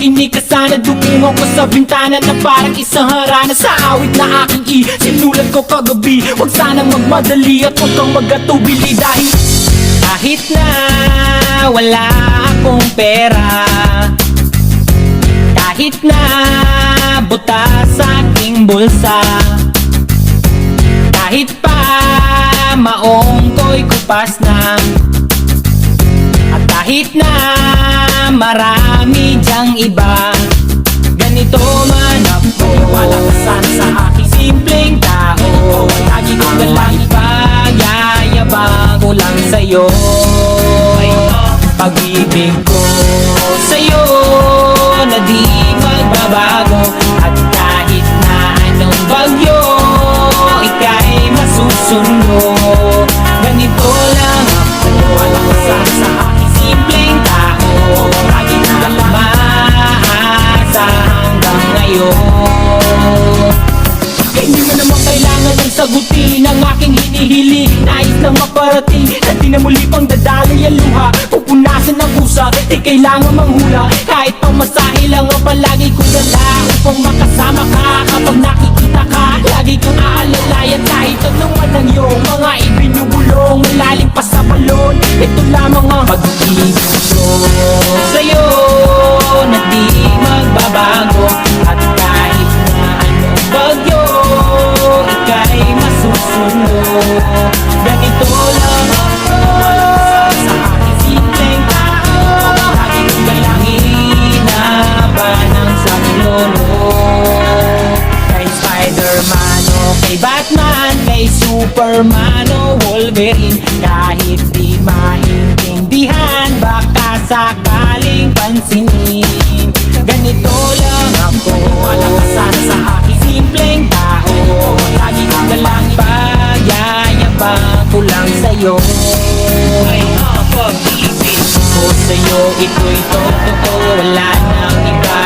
makinig ka sana, dumungo ko sa bintana na parang isang harana sa awit na aking sinulat ko kagabi. Huwag sanang magmadali at huwag kang magatubili, dahil kahit na wala akong pera, kahit na butas sa aking bulsa, kahit pa maong ko'y kupas na, at kahit na marami dyang iba, ganito man ako, wala ka sana sa aking simpleng tao. Lagi ko nalang ipag-yayabang ko lang sa'yo, pag-ibig ko sa'yo na di magbabago. At kahit na anong bagyo, ika'y masusundo. Ganito lang ako, wala ka sana sa aking simpleng tao. Lagi ko lang maasa hanggang ngayon. Kaya hindi mo naman kailangan ng sagutin ang aking hinihiling. Nais lang maparating na di na muli pang dadaloy ang luha, pupunasan ng kusa, di kailangan manghula. Kahit pang masahe lang ang palagi ko dala upang makasama ka. Kapag nakikita ka, lagi kong aalalayan. Kahit anuman ang iyong mga ibinubulong, malalim pa sa balon, ito lamang ang pag-ibig ko sa'yo na di magbabago. At kahit na anong bagyo, ika'y masusunod. Ganito lang ako, walang sa aking simpleng tao. Lagi kong galangin na ba ng saklolo. Kay Spider-Man o kay Batman, kay Superman o Wolverine, kahit di maintindihan, baka sakaling pansinin. Ganito lang ako, walang kasana sa aking simpleng tao. Lagi kong galang pag-yayabang ko lang sa'yo. Ay, pag-ibig ko sa'yo, ito'y totoo, wala nang iba.